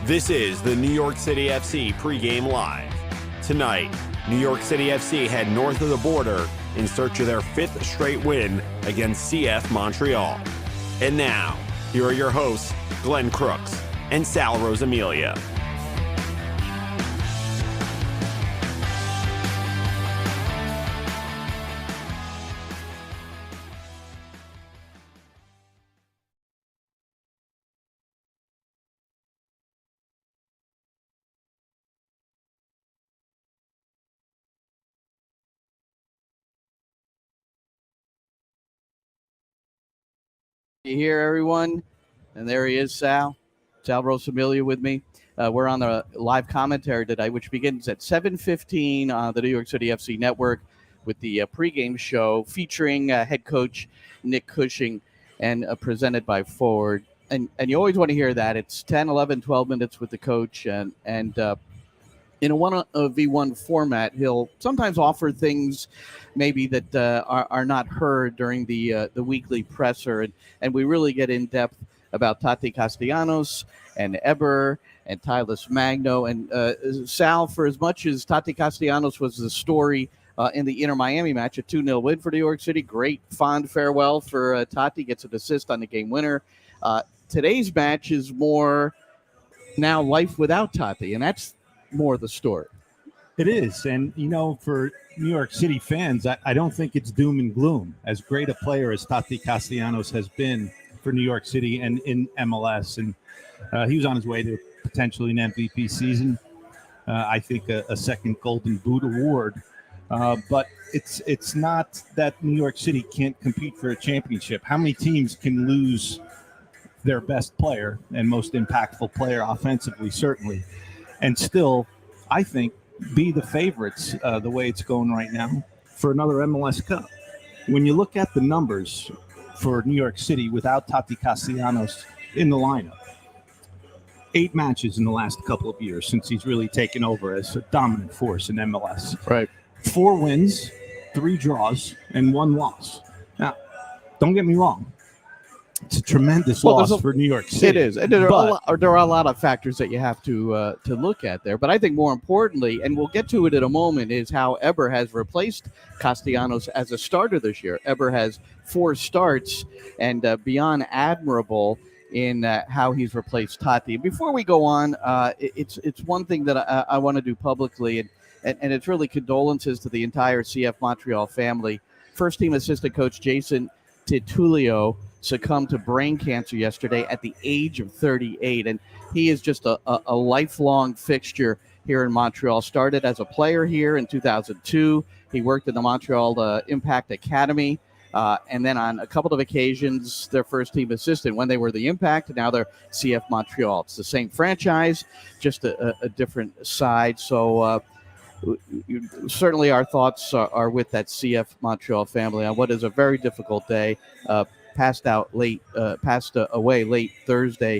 This is the New York City FC Pregame Live. Tonight, New York City FC head north of the border in search of their fifth straight win against CF Montreal. And now, here are your hosts, Glenn Crooks and Sal Rosamilia. Here, everyone, and there he is, Sal Rosamilia with me. We're on the live commentary today, which begins at 7:15 on the New York City FC network with the pregame show featuring head coach Nick Cushing and presented by Ford. And you always want to hear that. It's 10, 11, 12 minutes with the coach, and in a 1v1 format, he'll sometimes offer things maybe that are not heard during the weekly presser. And we really get in depth about Tati Castellanos and Eber and Tylus Magno. And Sal, for as much as Tati Castellanos was the story in the Inter-Miami match, a 2-0 win for New York City, great fond farewell for Tati, gets an assist on the game winner. Today's match is more now life without Tati, and that's more the story. It is. And, you know, for New York City fans, I don't think it's doom and gloom. As great a player as Tati Castellanos has been for New York City and in MLS, and he was on his way to potentially an MVP season. I think a second Golden Boot award. But it's not that New York City can't compete for a championship. How many teams can lose their best player and most impactful player offensively, certainly, and still, I think, be the favorites the way it's going right now for another MLS Cup? When you look at the numbers for New York City without Tati Castellanos in the lineup, 8 matches in the last couple of years since he's really taken over as a dominant force in MLS. Right. 4 wins, 3 draws, and 1 loss. Now, don't get me wrong. It's a tremendous loss for New York City. It is. And there are a lot of factors that you have to look at there. But I think more importantly, and we'll get to it in a moment, is how Eber has replaced Castellanos as a starter this year. Eber has 4 starts and beyond admirable in how he's replaced Tati. Before we go on, it's one thing that I want to do publicly, and it's really condolences to the entire CF Montreal family. First team assistant coach Jason Titulio succumbed to brain cancer yesterday at the age of 38, and he is just a lifelong fixture here in Montreal. Started as a player here in 2002. He worked in the Montreal Impact Academy, and then on a couple of occasions, their first team assistant when they were the Impact, and now they're CF Montreal. It's the same franchise, just a different side. So certainly our thoughts are with that CF Montreal family on what is a very difficult day. Passed away late Thursday,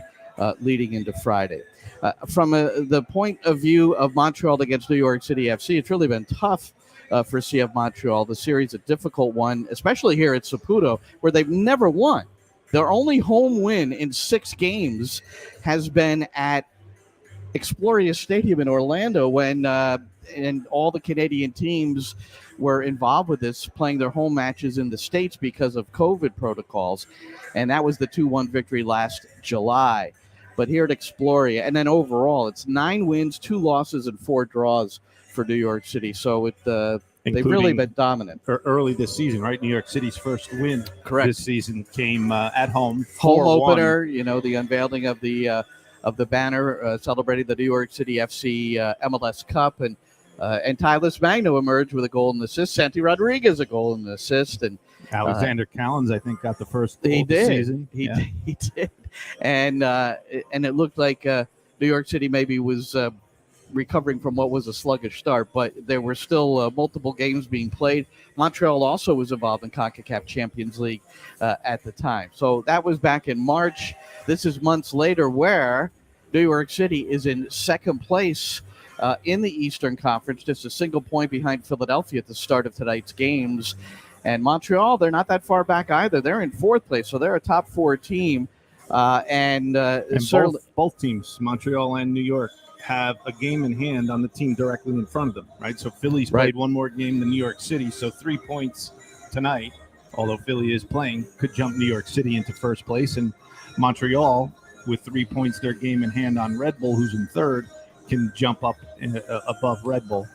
leading into Friday. From the point of view of Montreal against New York City FC, it's really been tough for CF Montreal. The series a difficult one, especially here at Saputo, where they've never won. Their only home win in 6 games has been at Exploria Stadium in Orlando when and all the Canadian teams were involved with this, playing their home matches in the States because of COVID protocols. And that was the 2-1 victory last July. But here at Exploria, and then overall, it's 9 wins, 2 losses, and 4 draws for New York City. So they've really been dominant. Early this season, right? New York City's first win this season came at home. Home opener, the unveiling of the banner celebrating the New York City FC MLS Cup, and Tylus Magno emerged with a goal and assist. Santi Rodriguez a goal and assist, and Alexander Callens, I think, got the first goal of the season. He did, and it looked like New York City maybe was recovering from what was a sluggish start, but there were still multiple games being played. Montreal also was involved in CONCACAF Champions League at the time. So that was back in March. This is months later, where New York City is in second place in the Eastern Conference, just a single point behind Philadelphia at the start of tonight's games. And Montreal, they're not that far back either. They're in 4th place, so they're a top 4 team. And both teams, Montreal and New York, have a game in hand on the team directly in front of them, right? So Philly's played one more game than New York City, so 3 points tonight, although Philly is playing, could jump New York City into first place. And Montreal, with 3 points, their game in hand on Red Bull, who's in third, can jump up above Red Bull.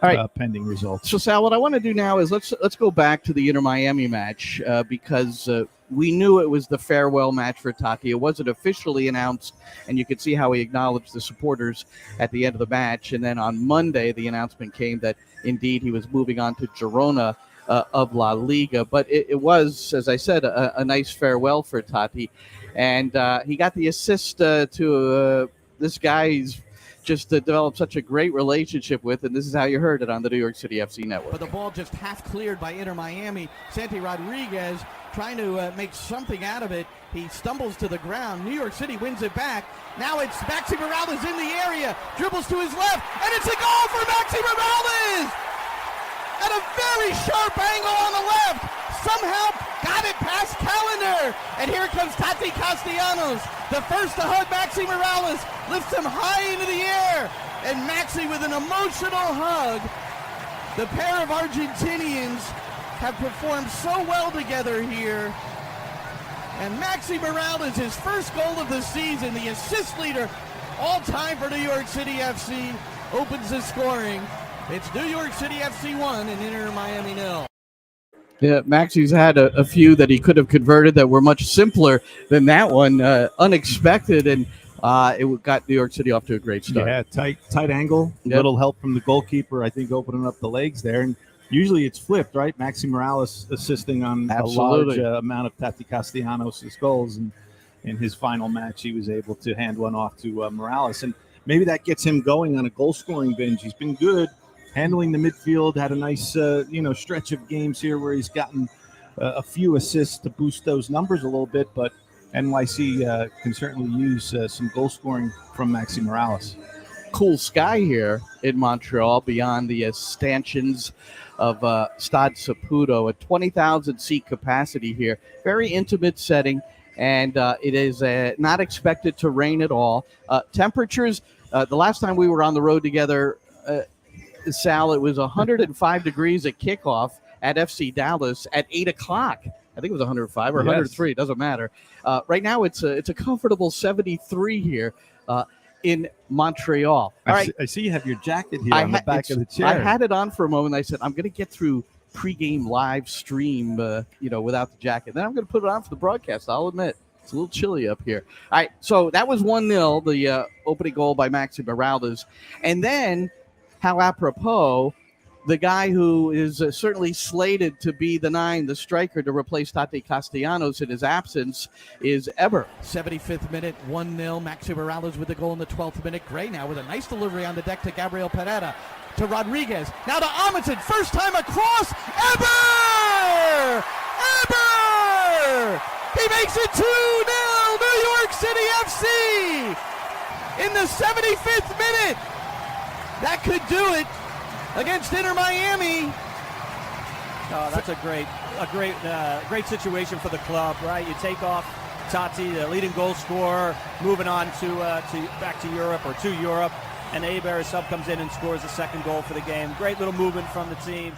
All right. Pending results. So, Sal, what I want to do now is let's go back to the Inter-Miami match because we knew it was the farewell match for Tati. It wasn't officially announced, and you could see how he acknowledged the supporters at the end of the match. And then on Monday, the announcement came that, indeed, he was moving on to Girona of La Liga. But it was, as I said, a nice farewell for Tati. And he got the assist to this guy he's just developed such a great relationship with, and this is how you heard it on the New York City FC network. But the ball just half cleared by Inter Miami. Santi Rodriguez trying to make something out of it. He stumbles to the ground. New York City wins it back. Now it's Maxi Morales in the area. Dribbles to his left, and it's a goal for Maxi Morales! At a very sharp angle on the left. Somehow got it past Callender. And here comes Tati Castellanos. The first to hug Maxi Morales. Lifts him high into the air. And Maxi with an emotional hug. The pair of Argentinians have performed so well together here. And Maxi Morales, his first goal of the season, the assist leader all time for New York City FC, opens the scoring. It's New York City FC 1 and Inter Miami 0. Yeah, Maxi's had a few that he could have converted that were much simpler than that one. Unexpected, and it got New York City off to a great start. Yeah, tight angle, little help from the goalkeeper, I think, opening up the legs there. And usually it's flipped, right? Maxi Morales assisting on a large amount of Tati Castellanos' goals. And in his final match, he was able to hand one off to Morales. And maybe that gets him going on a goal-scoring binge. He's been good. Handling the midfield, had a nice, stretch of games here where he's gotten a few assists to boost those numbers a little bit. But NYC can certainly use some goal scoring from Maxi Morales. Cool sky here in Montreal beyond the stanchions of Stade Saputo, a 20,000 seat capacity here. Very intimate setting, and it is not expected to rain at all. Temperatures, the last time we were on the road together, Sal, it was 105 degrees at kickoff at FC Dallas at 8 o'clock. I think it was 105 or 103. It doesn't matter. Right now, it's a comfortable 73 here in Montreal. All right. I see you have your jacket here on the back of the chair. I had it on for a moment. I said, I'm going to get through pregame live stream, without the jacket. Then I'm going to put it on for the broadcast. I'll admit. It's a little chilly up here. All right. So that was 1-0, the opening goal by Maxi Morales. And then, how apropos, the guy who is certainly slated to be the 9, the striker, to replace Tati Castellanos in his absence is Eber. 75th minute, 1-0. Maxi Morales with the goal in the 12th minute. Gray now with a nice delivery on the deck to Gabriel Pereira. To Rodriguez. Now to Amundsen. First time across. Eber! Eber! He makes it 2-0. New York City FC in the 75th minute. That could do it against Inter Miami. Oh, that's a great situation for the club, right? You take off Tati, the leading goal scorer, moving on to back to Europe or to Europe, and Eber, sub, comes in and scores the second goal for the game. Great little movement from the team.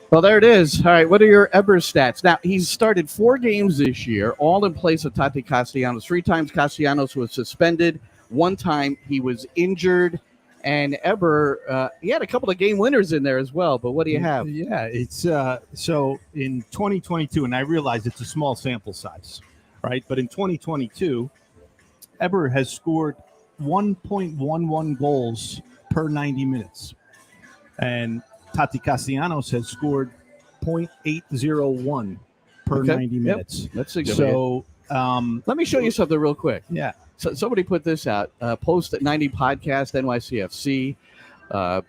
Well, there it is. All right, what are your Eber stats? Now, he's started 4 games this year, all in place of Tati Castellanos. 3 times Castellanos was suspended. 1 time he was injured. And Eber, he had a couple of game winners in there as well. But what do you have? Yeah, it's so in 2022, and I realize it's a small sample size, right? But in 2022, Eber has scored 1.11 goals per 90 minutes. And Tati Castellanos has scored 0.801 per 90 minutes. That's significant. So let me show you something real quick. Yeah. So somebody put this out, post at 90 Podcast, NYCFC.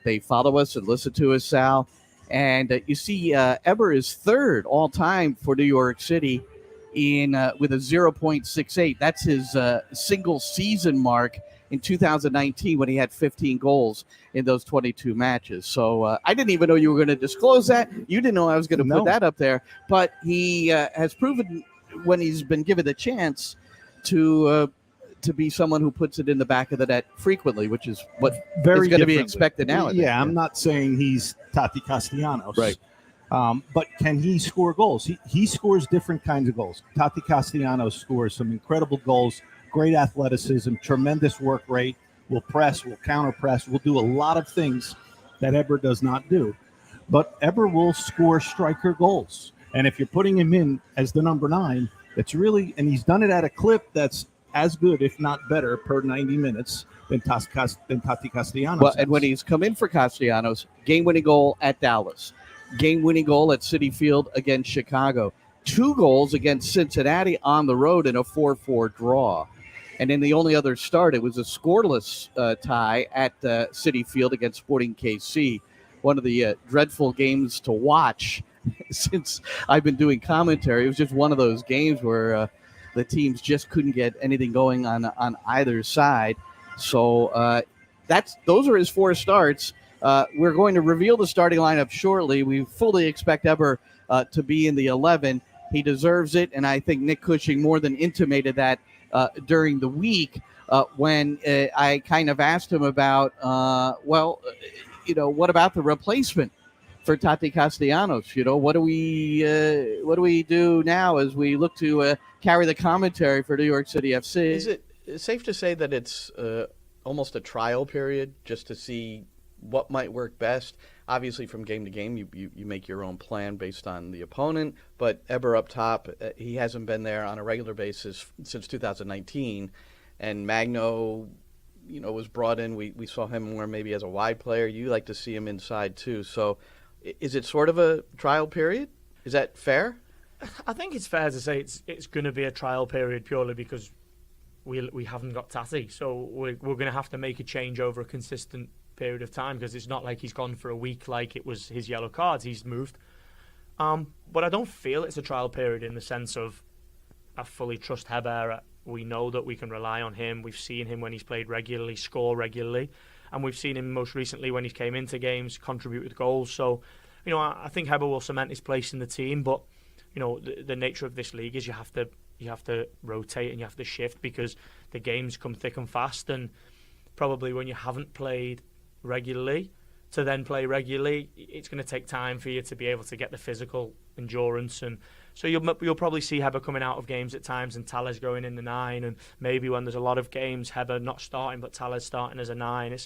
They follow us and listen to us, Sal. And you see Eber is 3rd all time for New York City with a 0.68. That's his single season mark in 2019 when he had 15 goals in those 22 matches. So I didn't even know you were going to disclose that. You didn't know I was going to put that up there. But he has proven when he's been given the chance to be someone who puts it in the back of the net frequently, which is what is going to be expected now. Yeah, I'm not saying he's Tati Castellanos. Right. But can he score goals? He scores different kinds of goals. Tati Castellanos scores some incredible goals, great athleticism, tremendous work rate, will press, will counter press, will do a lot of things that Eber does not do. But Eber will score striker goals. And if you're putting him in as the number 9, that's really, and he's done it at a clip that's as good, if not better, per 90 minutes than Tati Castellanos. Well, and when he's come in for Castellanos, game-winning goal at Dallas, game-winning goal at Citi Field against Chicago, 2 goals against Cincinnati on the road in a 4-4 draw. And in the only other start, it was a scoreless tie at Citi Field against Sporting KC, one of the dreadful games to watch since I've been doing commentary. It was just one of those games where the teams just couldn't get anything going on either side. So those are his 4 starts. We're going to reveal the starting lineup shortly. We fully expect Eber to be in the 11. He deserves it, and I think Nick Cushing more than intimated that during the week when I kind of asked him about, what about the replacement for Tati Castellanos? What do we do now as we look to carry the commentary for New York City FC? Is it safe to say that it's almost a trial period just to see what might work best? Obviously, from game to game, you make your own plan based on the opponent. But Eber up top, he hasn't been there on a regular basis since 2019. And Magno, was brought in. We saw him more maybe as a wide player. You like to see him inside too. So is it sort of a trial period? Is that fair? I think it's fair to say it's going to be a trial period purely because we haven't got Tati. So we're going to have to make a change over a consistent period of time because it's not like he's gone for a week like it was his yellow cards. He's moved. But I don't feel it's a trial period in the sense of I fully trust Heber. We know that we can rely on him. We've seen him when he's played regularly, score regularly. And we've seen him most recently when he came into games, contribute with goals. So, I think Heber will cement his place in the team. But, the nature of this league is you have to rotate and you have to shift because the games come thick and fast. And probably when you haven't played regularly to then play regularly, it's going to take time for you to be able to get the physical endurance. And so you'll probably see Heber coming out of games at times and Tales going in the 9, and maybe when there's a lot of games Heber not starting but Tales starting as a 9.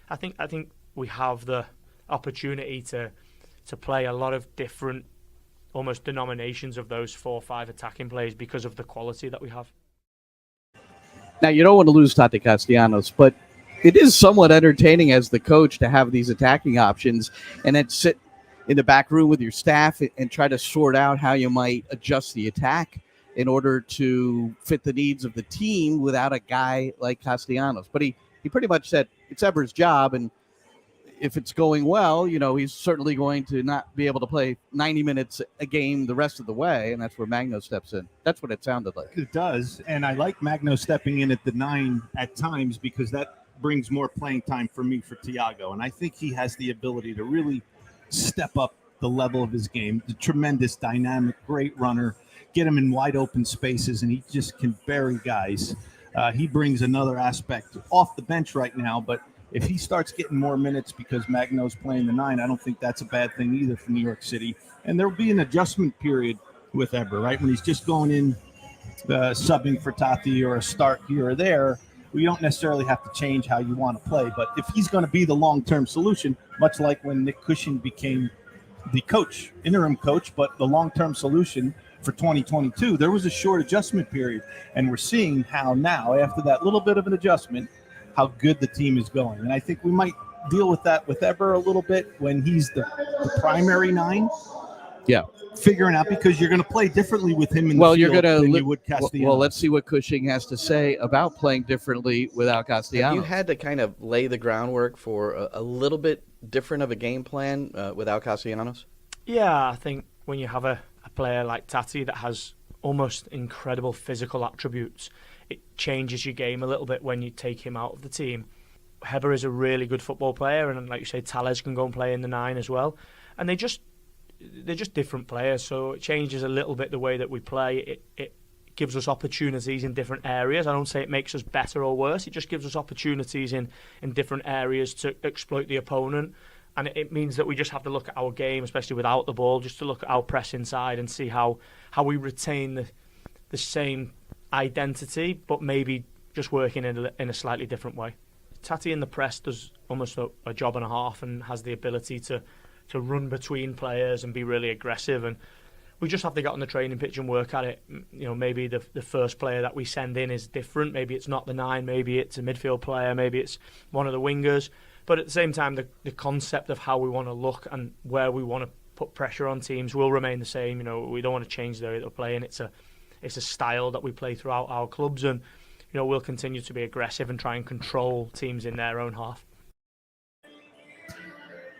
I think we have the opportunity to play a lot of different almost denominations of those 4 or 5 attacking plays because of the quality that we have. Now, you don't want to lose Tati Castellanos, but it is somewhat entertaining as the coach to have these attacking options and then sit in the back room with your staff and try to sort out how you might adjust the attack in order to fit the needs of the team without a guy like Castellanos. But he pretty much said it's Eber's job, and if it's going well, he's certainly going to not be able to play 90 minutes a game the rest of the way, and that's where Magno steps in. That's what it sounded like. It does, and I like Magno stepping in at the 9 at times because that brings more playing time for me for Thiago, and I think he has the ability to really step up the level of his game. The tremendous, dynamic, great runner, get him in wide open spaces, and he just can bury guys. He brings another aspect off the bench right now, but if he starts getting more minutes because Magno's playing the 9, I don't think that's a bad thing either for New York City. And there'll be an adjustment period with Eber, right? When he's just going in subbing for Tati or a start here or there, we don't necessarily have to change how you want to play. But if he's going to be the long-term solution, much like when Nick Cushing became the coach, interim coach, but the long-term solution for 2022, there was a short adjustment period. And we're seeing how now, after that little bit of an adjustment, how good the team is going. And I think we might deal with that with Eber a little bit when he's the primary 9. Yeah. Figuring out because you're going to play differently with him in the field than you would Castellanos. Well, let's see what Cushing has to say about playing differently without Castellanos. You had to kind of lay the groundwork for a little bit different of a game plan without Castellanos? Yeah, I think when you have a player like Tati that has almost incredible physical attributes, it changes your game a little bit when you take him out of the team. Heber is a really good football player, and like you say, Tales can go and play in the 9 as well. And they just they're just different players, so it changes a little bit the way that we play. It gives us opportunities in different areas. I don't say it makes us better or worse. It just gives us opportunities in different areas to exploit the opponent. And it means that we just have to look at our game, especially without the ball, just to look at our press inside and see how we retain the same identity, but maybe just working in a slightly different way. Tati in the press does almost a job and a half and has the ability to run between players and be really aggressive. And we just have to get on the training pitch and work at it. You know, maybe the first player that we send in is different. Maybe it's not the 9. Maybe it's a midfield player. Maybe it's one of the wingers. But at the same time, the concept of how we want to look and where we want to put pressure on teams will remain the same. You know, we don't want to change the way that we're playing. It's a style that we play throughout our clubs, and you know, we'll continue to be aggressive and try and control teams in their own half.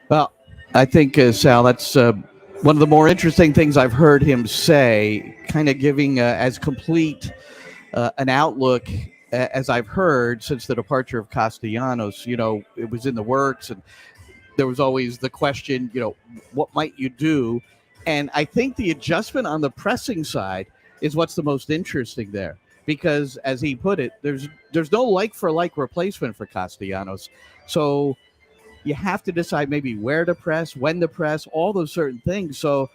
Well, I think, Sal, that's one of the more interesting things I've heard him say, kind of giving as complete an outlook as I've heard since the departure of Castellanos. You know, it was in the works, and there was always the question, you know, what might you do? And I think the adjustment on the pressing side is what's the most interesting there. Because, as he put it, there's no like-for-like replacement for Castellanos. So you have to decide maybe where to press, when to press, all those certain things. So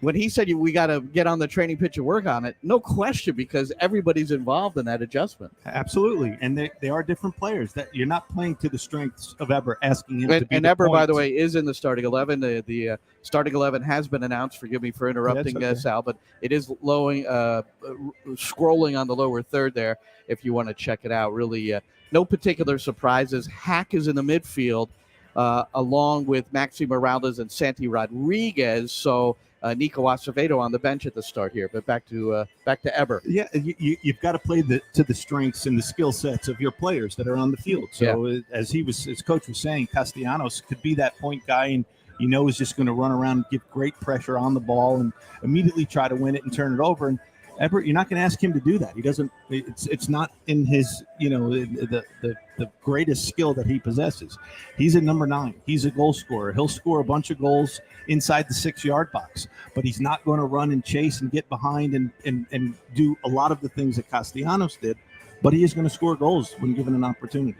when he said we got to get on the training pitch and work on it, no question, because everybody's involved in that adjustment. Absolutely. And they are different players. That you're not playing to the strengths of Eber, asking him to be. And Eber, by the way, is in the starting 11. The starting 11 has been announced. Forgive me for interrupting, okay, Sal, but it is scrolling on the lower third there if you want to check it out. Really, no particular surprises. Hack is in the midfield, along with Maxi Morales and Santi Rodriguez. So Nico Acevedo on the bench at the start here. But back to Eber. Yeah, you've got to play to the strengths and the skill sets of your players that are on the field. So as coach was saying, Castellanos could be that point guy, and you know is just going to run around and give great pressure on the ball and immediately try to win it and turn it over. And Eber, you're not going to ask him to do that. He doesn't. It's not in his, you know, the greatest skill that he possesses. He's a number 9. He's a goal scorer. He'll score a bunch of goals inside the 6-yard box, but he's not going to run and chase and get behind and do a lot of the things that Castellanos did. But he is going to score goals when given an opportunity.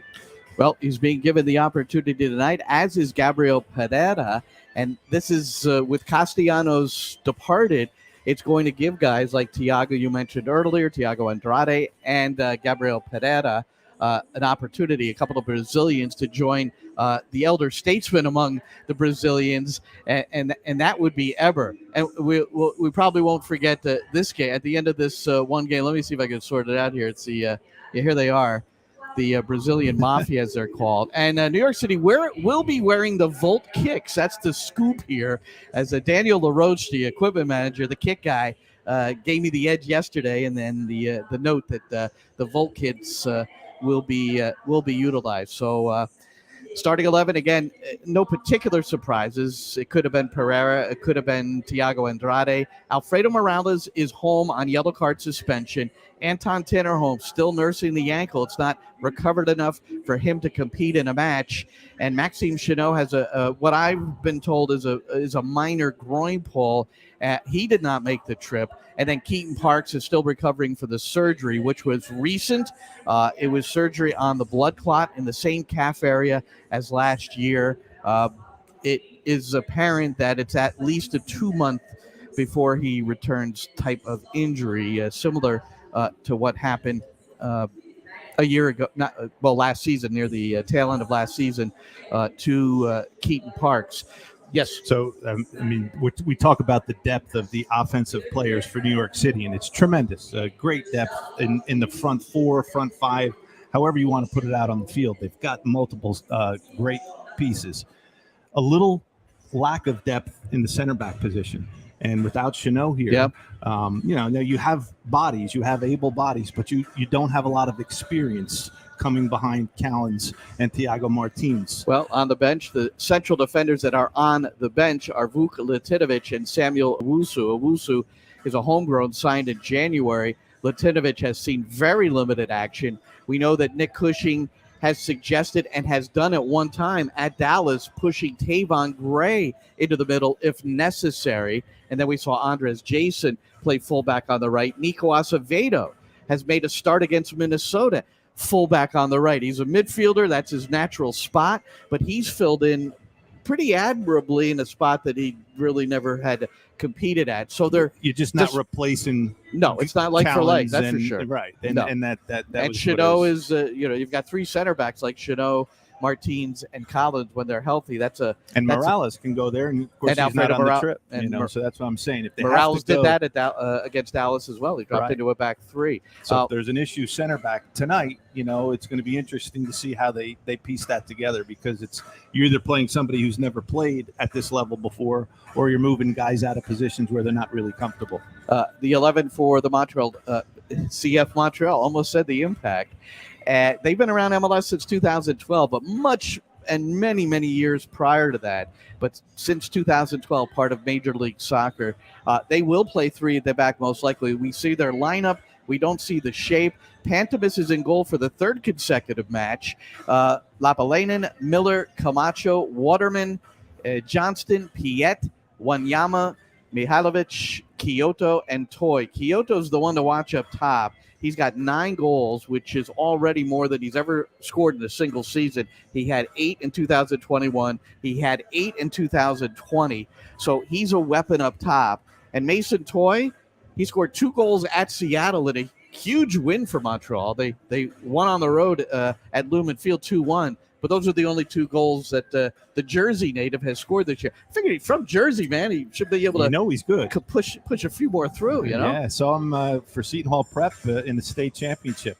Well, he's being given the opportunity tonight, as is Gabriel Pereira, and this is with Castellanos departed. It's going to give guys like Thiago, you mentioned earlier, Thiago Andrade, and Gabriel Pereira an opportunity, a couple of Brazilians, to join the elder statesman among the Brazilians, and that would be Eber. And we probably won't forget this game. At the end of this one game, let me see if I can sort it out here. It's here they are, the Brazilian Mafia, as they're called. And New York City will be wearing the Volt kicks. That's the scoop here, as Daniel LaRoche, the equipment manager, the kick guy, gave me the edge yesterday, and then the note that the Volt kits will be utilized. So starting 11, again, no particular surprises. It could have been Pereira. It could have been Thiago Andrade. Alfredo Morales is home on yellow card suspension. Anton Tinnerholm still nursing the ankle. It's not recovered enough for him to compete in a match. And Maxime Chanot has what I've been told is a minor groin pull. He did not make the trip. And then Keaton Parks is still recovering for the surgery, which was recent. It was surgery on the blood clot in the same calf area as last year. It is apparent that it's at least a 2-month before he returns type of injury, similar to what happened a year ago, last season, near the tail end of last season, to Keaton Parks. Yes. So, I mean, we talk about the depth of the offensive players for New York City, and it's tremendous. Great depth in the front 4, front 5, however you want to put it out on the field. They've got multiple great pieces. A little lack of depth in the center back position. And without Chanot here, now you have bodies, you have able bodies, but you don't have a lot of experience coming behind Callens and Thiago Martins. Well, on the bench, the central defenders that are on the bench are Vuk Latinovic and Samuel Owusu. Owusu is a homegrown, signed in January. Latinovic has seen very limited action. We know that Nick Cushing has suggested and has done at one time at Dallas, pushing Tavon Gray into the middle if necessary. And then we saw Andres Jason play fullback on the right. Nico Acevedo has made a start against Minnesota, fullback on the right. He's a midfielder. That's his natural spot, but he's filled in pretty admirably in a spot that he really never had competed at. So you're just not replacing. No, it's not like for like. That's for sure. Right. And, no. and that and Chanot is you've got three center backs like Chanot, Martins, and Collins when they're healthy. And Morales can go there, and of course he's not on the trip. So that's what I'm saying. If they Morales did that against Dallas as well. He dropped into a back three. So if there's an issue center back tonight, it's going to be interesting to see how they piece that together, because you're either playing somebody who's never played at this level before, or you're moving guys out of positions where they're not really comfortable. The 11 for the Montreal CF Montreal, almost said the Impact. They've been around MLS since 2012, but many years prior to that. But since 2012, part of Major League Soccer, they will play three at the back most likely. We see their lineup. We don't see the shape. Pantemis is in goal for the third consecutive match. Lapalainen, Miller, Camacho, Waterman, Johnston, Piet, Wanyama, Mihailovic, Kyoto, and Toy. Kyoto's the one to watch up top. He's got 9 goals, which is already more than he's ever scored in a single season. He had 8 in 2021. He had 8 in 2020. So he's a weapon up top. And Mason Toy, he scored 2 goals at Seattle in a huge win for Montreal. They won on the road at Lumen Field 2-1. But those are the only 2 goals that the Jersey native has scored this year. I figured from Jersey, man, he should be able to. He's good. Push a few more through. Yeah, saw him for Seton Hall Prep in the state championship.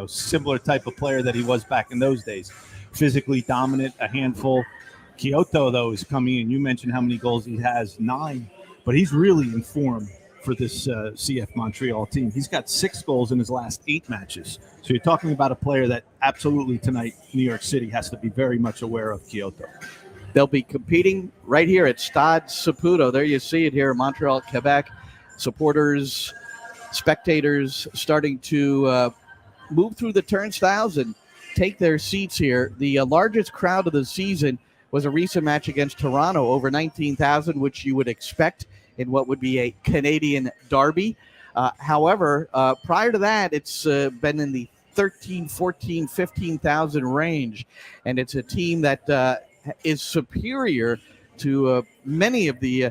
Similar type of player that he was back in those days. Physically dominant, a handful. Kyoto, though, is coming in. You mentioned how many goals he has, 9, but he's really in form for this CF Montreal team. He's got 6 goals in his last 8 matches. So you're talking about a player that absolutely tonight New York City has to be very much aware of, Kyoto. They'll be competing right here at Stade Saputo. There you see it here in Montreal, Quebec. Supporters, spectators starting to move through the turnstiles and take their seats here. The largest crowd of the season was a recent match against Toronto, over 19,000, which you would expect in what would be a Canadian derby. However, prior to that, it's been in the 13, 14, 15,000 range, and it's a team that is superior to many of the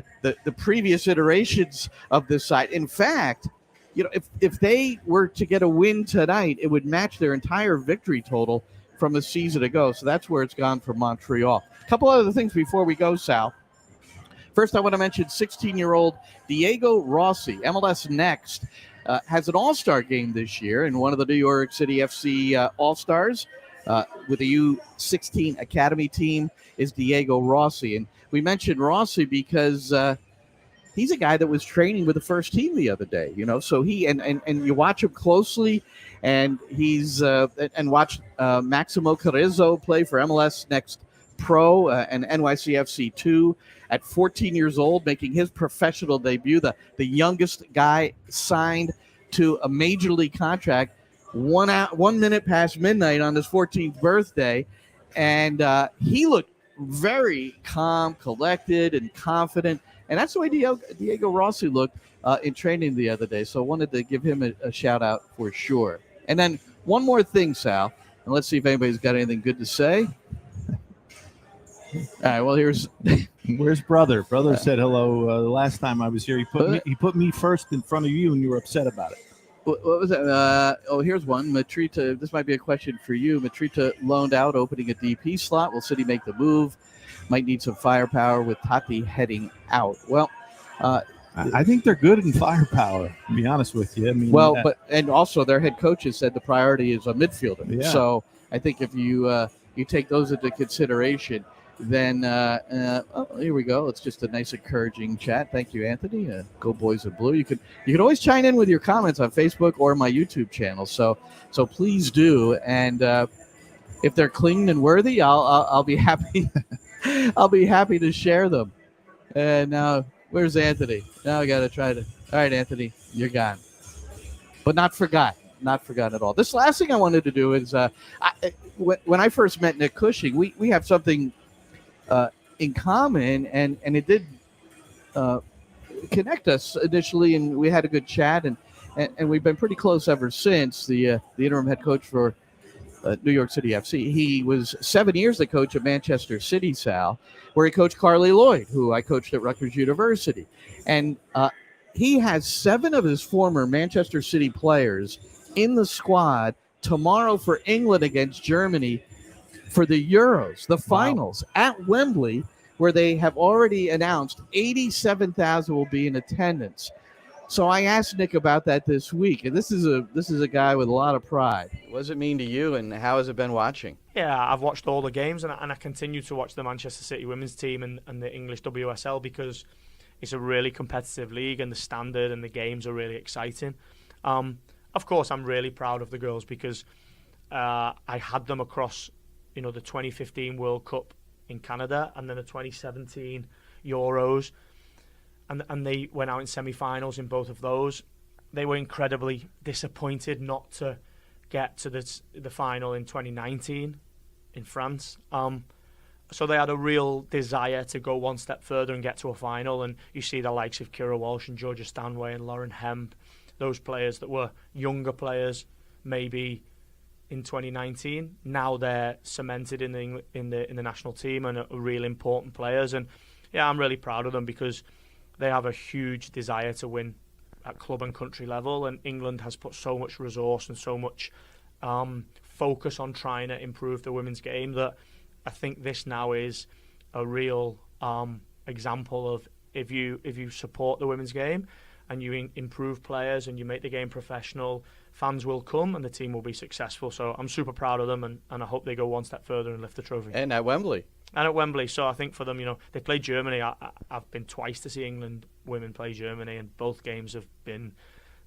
previous iterations of this side. In fact, if they were to get a win tonight, it would match their entire victory total from a season ago. So that's where it's gone for Montreal. A couple other things before we go, Sal. First, I want to mention 16-year-old Diego Rossi, MLS Next, has an all-star game this year, and one of the New York City FC all-stars with the U16 Academy team is Diego Rossi. And we mentioned Rossi because he's a guy that was training with the first team the other day, so he and you watch him closely, and he's and watch Maximo Carrizo play for MLS Next Pro and NYCFC 2 at 14 years old, making his professional debut, the youngest guy signed to a major league contract 1 minute past midnight on his 14th birthday. And he looked very calm, collected, and confident. And that's the way Diego Rossi looked in training the other day. So I wanted to give him a shout out for sure. And then one more thing, Sal, and let's see if anybody's got anything good to say. All right, well, where's brother? Brother said hello the last time I was here. He put me first in front of you, and you were upset about it. What was that? Here's one. Matrita, this might be a question for you. Matrita loaned out, opening a DP slot. Will City make the move? Might need some firepower with Tati heading out. Well, I think they're good in firepower, to be honest with you. I mean, and also their head coaches said the priority is a midfielder. Yeah. So I think if you take those into consideration, then here we go. It's just a nice, encouraging chat. Thank you, Anthony. Go Boys in Blue. You can always chime in with your comments on Facebook or my YouTube channel. So please do. And if they're clean and worthy, I'll be happy. I'll be happy to share them. And now, where's Anthony? Now I got to try to. All right, Anthony, you're gone, but not forgotten. not forgotten at all. This last thing I wanted to do is when I first met Nick Cushing, we have something in common, and it did connect us initially, and we had a good chat, and we've been pretty close ever since. The interim head coach for New York City FC. He was 7 years the coach at Manchester City, Sal, where he coached Carly Lloyd, who I coached at Rutgers University. And he has 7 of his former Manchester City players in the squad tomorrow for England against Germany for the Euros, the finals at Wembley, where they have already announced 87,000 will be in attendance. So I asked Nick about that this week, and this is a guy with a lot of pride. What does it mean to you, and how has it been watching? Yeah, I've watched all the games, and I continue to watch the Manchester City women's team and the English WSL because it's a really competitive league, and the standard and the games are really exciting. Of course, I'm really proud of the girls because I had them across, the 2015 World Cup in Canada and then the 2017 Euros. And they went out in semi-finals in both of those. They were incredibly disappointed not to get to the final in 2019 in France. So they had a real desire to go one step further and get to a final. And you see the likes of Kira Walsh and Georgia Stanway and Lauren Hemp, those players that were younger players maybe in 2019. Now they're cemented in the national team and are real important players. And yeah, I'm really proud of them because they have a huge desire to win at club and country level, and England has put so much resource and so much focus on trying to improve the women's game that I think this now is a real example of if you support the women's game and you improve players and you make the game professional, fans will come and the team will be successful. So I'm super proud of them, and I hope they go one step further and lift the trophy. And at Wembley. So I think for them, they played Germany. I've been twice to see England women play Germany, and both games have been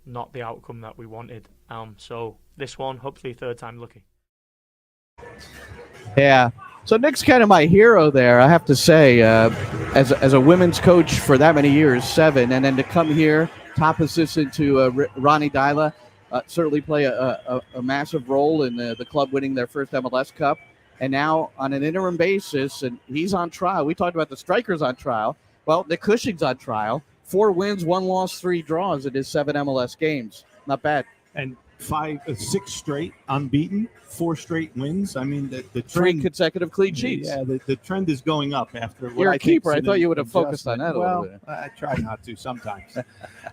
not the outcome that we wanted. So this one, hopefully third time lucky. Yeah. So Nick's kind of my hero there, I have to say, as a women's coach for that many years, 7, and then to come here, top assistant to Ronnie Dyla, certainly play a massive role in the club winning their first MLS Cup. And now on an interim basis, and he's on trial. We talked about the strikers on trial. Well, Nick Cushing's on trial. 4 wins, 1 loss, 3 draws in his 7 MLS games. Not bad. And 6 straight unbeaten, 4 straight wins. I mean, the trend, 3 consecutive clean sheets. Yeah, the trend is going up after what You're I a keeper. I think thought you would have focused on that a little bit. I try not to sometimes.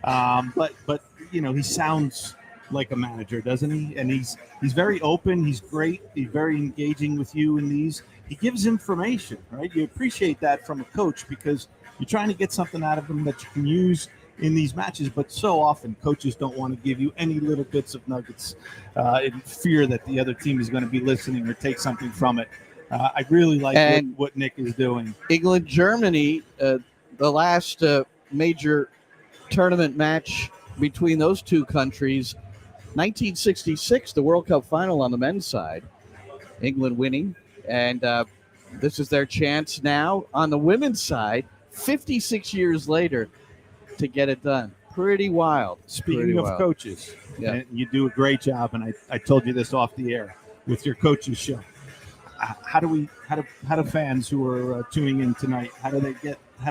But he sounds like a manager, doesn't he? And he's very open. He's great. He's very engaging with you in these. He gives information, right? You appreciate that from a coach because you're trying to get something out of him that you can use in these matches. But so often coaches don't want to give you any little bits of nuggets in fear that the other team is going to be listening or take something from it. I really like what Nick is doing. England, Germany, the last major tournament match between those two countries, 1966, the World Cup final on the men's side, England winning, and this is their chance now on the women's side, 56 years later, to get it done. Pretty wild. Speaking of coaches, you do a great job, and I told you this off the air with your coaches show. How do fans who are tuning in tonight? How do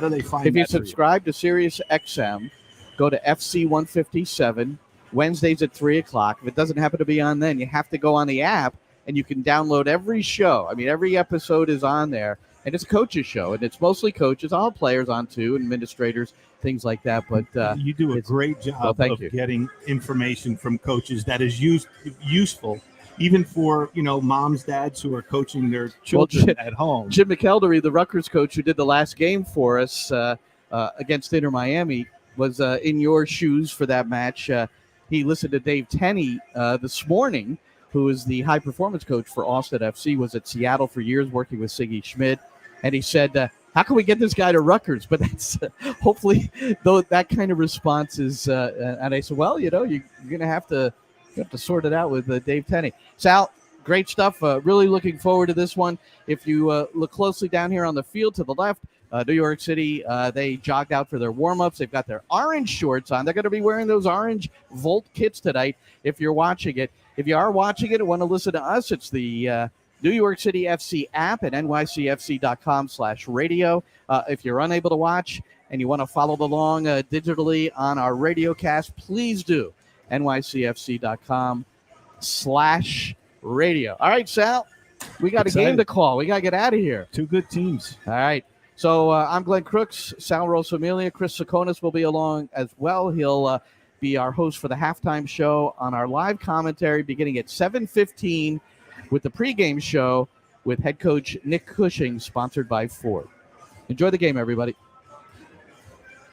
they find? If you subscribe to Sirius XM, go to FC 157. Wednesdays at 3 o'clock. If it doesn't happen to be on then, you have to go on the app and you can download every show. I mean, every episode is on there, and it's a coaches show, and it's mostly coaches, all players on too, administrators, things like that. But you do a great job of getting information from coaches that is useful, even for moms, dads who are coaching their children at home. Jim McElderry, the Rutgers coach who did the last game for us against Inter Miami, was in your shoes for that match. He listened to Dave Tenney this morning, who is the high-performance coach for Austin FC, was at Seattle for years working with Siggy Schmidt. And he said, how can we get this guy to Rutgers? But that's hopefully, though, that kind of response is and I said, well, you're going to have to sort it out with Dave Tenney. Sal, great stuff. Really looking forward to this one. If you look closely down here on the field to the left, New York City, they jogged out for their warm-ups. They've got their orange shorts on. They're going to be wearing those orange Volt kits tonight if you're watching it. If you are watching it and want to listen to us, it's the New York City FC app at nycfc.com/radio. If you're unable to watch and you want to follow along digitally on our radio cast, please do. nycfc.com/radio. All right, Sal, we got a game to call. We got to get out of here. Two good teams. All right. So I'm Glenn Crooks. Sal Rosamilia. Chris Sakonis will be along as well. He'll be our host for the halftime show on our live commentary beginning at 7:15 with the pregame show with head coach Nick Cushing, sponsored by Ford. Enjoy the game, everybody.